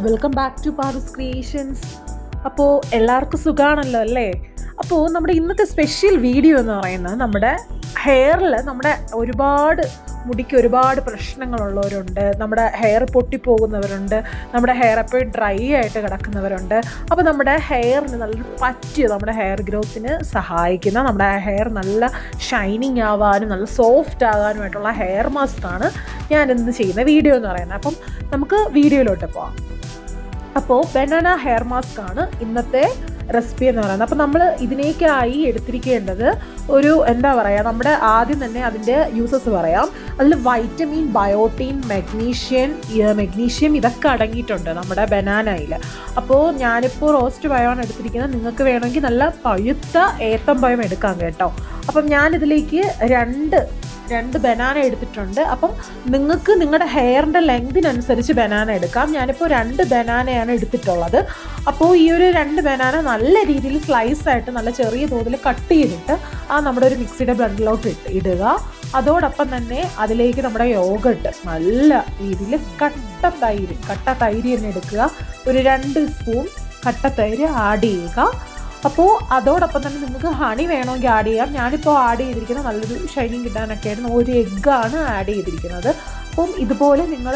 Welcome back to Paaru's creations. അപ്പോൾ എല്ലാവർക്കും സുഖമാണല്ലോ അല്ലേ? അപ്പോൾ നമ്മുടെ ഇന്നത്തെ സ്പെഷ്യൽ വീഡിയോ എന്ന് പറയുന്നത് നമ്മുടെ ഹെയറിൽ മുടിക്ക് ഒരുപാട് പ്രശ്നങ്ങളുള്ളവരുണ്ട്, നമ്മുടെ ഹെയർ പൊട്ടിപ്പോകുന്നവരുണ്ട്, നമ്മുടെ ഹെയർ എപ്പോഴും ഡ്രൈ ആയിട്ട് കിടക്കുന്നവരുണ്ട്. അപ്പോൾ നമ്മുടെ ഹെയറിന് നമ്മുടെ ഹെയർ ഗ്രോത്തിന് സഹായിക്കുന്ന, നമ്മുടെ ഹെയർ നല്ല ഷൈനിങ് ആവാനും നല്ല സോഫ്റ്റ് ആകാനുമായിട്ടുള്ള ഹെയർ മാസ്കാണ് ഞാൻ ഇന്ന് ചെയ്യുന്ന വീഡിയോ എന്ന് പറയുന്നത്. അപ്പം നമുക്ക് വീഡിയോയിലോട്ട് പോവാം. അപ്പോൾ ബനാന ഹെയർ മാസ്ക് ആണ് ഇന്നത്തെ റെസിപ്പി എന്ന് പറയുന്നത്. അപ്പോൾ നമ്മൾ ഇതിനേക്കായി എടുത്തിരിക്കേണ്ടത് നമ്മുടെ ആദ്യം തന്നെ അതിൻ്റെ യൂസസ് പറയാം. അതിൽ വൈറ്റമിൻ, ബയോട്ടിൻ, മെഗ്നീഷ്യം ഇതൊക്കെ അടങ്ങിയിട്ടുണ്ട് നമ്മുടെ ബനാനയിൽ. അപ്പോൾ ഞാനിപ്പോൾ റോസ്റ്റ് പഴമാണ് എടുത്തിരിക്കുന്നത്. നിങ്ങൾക്ക് വേണമെങ്കിൽ നല്ല പഴുത്ത ഏത്തമ്പഴം എടുക്കാം കേട്ടോ. അപ്പം ഞാനിതിലേക്ക് രണ്ട് ബനാന എടുത്തിട്ടുണ്ട്. അപ്പം നിങ്ങൾക്ക് നിങ്ങളുടെ ഹെയറിൻ്റെ ലെങ്തിനനുസരിച്ച് ബനാന എടുക്കാം. ഞാനിപ്പോൾ 2 ബനാനയാണ് എടുത്തിട്ടുള്ളത്. അപ്പോൾ ഈ ഒരു 2 ബനാന നല്ല രീതിയിൽ സ്ലൈസായിട്ട് നല്ല ചെറിയ തോതിൽ കട്ട് ചെയ്തിട്ട് നമ്മുടെ ഒരു മിക്സിയുടെ ബ്ലെൻഡറിലോട്ട് ഇടുക. അതോടൊപ്പം തന്നെ അതിലേക്ക് നമ്മുടെ യോഗട്ട് നല്ല രീതിയിൽ കട്ട തൈര് തന്നെ എടുക്കുക. ഒരു 2 സ്പൂൺ കട്ട തൈര് ആഡ് ചെയ്യുക. അപ്പോൾ അതോടൊപ്പം തന്നെ നിങ്ങൾക്ക് ഹണി വേണമെങ്കിൽ ആഡ് ചെയ്യാം. ഞാനിപ്പോൾ ആഡ് ചെയ്തിരിക്കുന്നത് നല്ലൊരു ഷൈനിങ് കിട്ടാനൊക്കെ ആയിരുന്നു 1 എഗ്ഗാണ് ആഡ് ചെയ്തിരിക്കുന്നത്. അപ്പം ഇതുപോലെ നിങ്ങൾ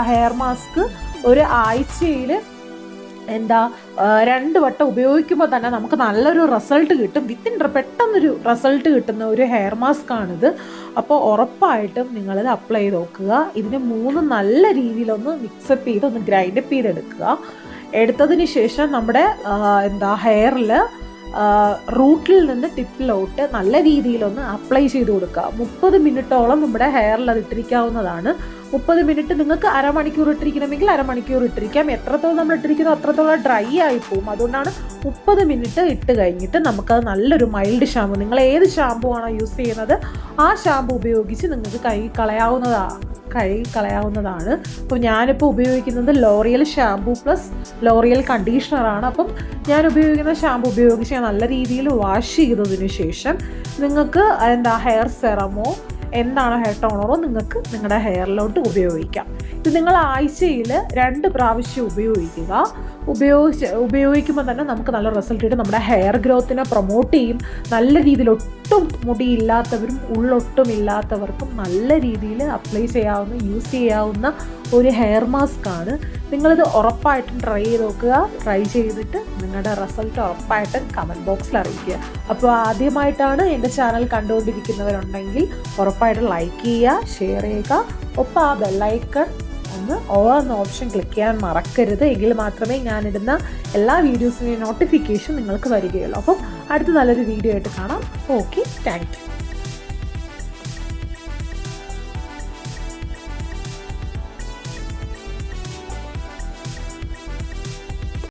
ഹെയർ മാസ്ക് ഒരു ആഴ്ചയിൽ 2 വട്ടം ഉപയോഗിക്കുമ്പോൾ തന്നെ നമുക്ക് നല്ലൊരു റിസൾട്ട് കിട്ടും. പെട്ടെന്നൊരു റിസൾട്ട് കിട്ടുന്ന ഒരു ഹെയർ മാസ്ക് ആണിത്. അപ്പോൾ ഉറപ്പായിട്ടും നിങ്ങളിത് അപ്ലൈ ചെയ്ത് നോക്കുക. ഇതിന് 3 നല്ല രീതിയിലൊന്ന് മിക്സപ്പ് ചെയ്ത് ഒന്ന് ഗ്രൈൻഡപ്പ് ചെയ്തെടുക്കുക. എടുത്തതിന് ശേഷം നമ്മുടെ ഹെയറിൽ റൂട്ടിൽ നിന്ന് ടിപ്പിലോട്ട് നല്ല രീതിയിലൊന്ന് അപ്ലൈ ചെയ്ത് കൊടുക്കുക. 30 മിനിറ്റോളം നമ്മുടെ ഹെയറിൽ അത് ഇട്ടിരിക്കാവുന്നതാണ്. 30 മിനിറ്റ് നിങ്ങൾക്ക് അരമണിക്കൂർ ഇട്ടിരിക്കണമെങ്കിൽ അരമണിക്കൂർ ഇട്ടിരിക്കാം. എത്രത്തോളം നമ്മൾ ഇട്ടിരിക്കുന്നോ അത്രത്തോളം ഡ്രൈ ആയി പോകും. അതുകൊണ്ടാണ് 30 മിനിറ്റ് ഇട്ട് കഴിഞ്ഞിട്ട് നമുക്കത് നല്ലൊരു മൈൽഡ് ഷാമ്പു, നിങ്ങൾ ഏത് ഷാമ്പു ആണോ യൂസ് ചെയ്യുന്നത് ആ ഷാമ്പു ഉപയോഗിച്ച് നിങ്ങൾക്ക് കഴുകി കളയാവുന്നതാണ്. അപ്പോൾ ഞാനിപ്പോൾ ഉപയോഗിക്കുന്നത് ലോറിയൽ ഷാമ്പു പ്ലസ് ലോറിയൽ കണ്ടീഷണറാണ്. അപ്പം ഞാൻ ഉപയോഗിക്കുന്ന ഷാമ്പു ഉപയോഗിച്ച് നല്ല രീതിയിൽ വാഷ് ചെയ്തതിന് ശേഷം നിങ്ങൾക്ക് ഹെയർ സെറമോ ഹെയർ ടോണറോ നിങ്ങൾക്ക് നിങ്ങളുടെ ഹെയറിലോട്ട് ഉപയോഗിക്കാം. ഇത് നിങ്ങൾ ആഴ്ചയിൽ 2 പ്രാവശ്യം ഉപയോഗിക്കുമ്പോൾ തന്നെ നമുക്ക് നല്ല റിസൾട്ട് കിട്ടും. നമ്മുടെ ഹെയർ ഗ്രോത്തിനെ പ്രൊമോട്ട് ചെയ്യും. നല്ല രീതിയിൽ ഒട്ടും മുടിയില്ലാത്തവരും ഉള്ളൊട്ടും ഇല്ലാത്തവർക്കും നല്ല രീതിയിൽ അപ്ലൈ ചെയ്യാവുന്ന, യൂസ് ചെയ്യാവുന്ന ഒരു ഹെയർ മാസ്ക് ആണ്. നിങ്ങളിത് ഉറപ്പായിട്ടും ട്രൈ ചെയ്ത് നോക്കുക. ട്രൈ ചെയ്തിട്ട് നിങ്ങളുടെ റിസൾട്ട് ഉറപ്പായിട്ടും കമൻറ്റ് ബോക്സിൽ അറിയിക്കുക. അപ്പോൾ ആദ്യമായിട്ടാണ് എൻ്റെ ചാനൽ കണ്ടുകൊണ്ടിരിക്കുന്നവരുണ്ടെങ്കിൽ ഉറപ്പായിട്ടും ലൈക്ക് ചെയ്യുക, ഷെയർ ചെയ്യുക. ഒപ്പം ആ ബെല്ലൈക്കൺ ഒന്ന് ഓൾ എന്ന ഓപ്ഷൻ ക്ലിക്ക് ചെയ്യാൻ മറക്കരുത്. എങ്കിൽ മാത്രമേ ഞാനിടുന്ന എല്ലാ വീഡിയോസിൻ്റെയും നോട്ടിഫിക്കേഷൻ നിങ്ങൾക്ക് വരികയുള്ളൂ. അപ്പം അടുത്ത നല്ലൊരു വീഡിയോ ആയിട്ട് കാണാം. Okay, thank you.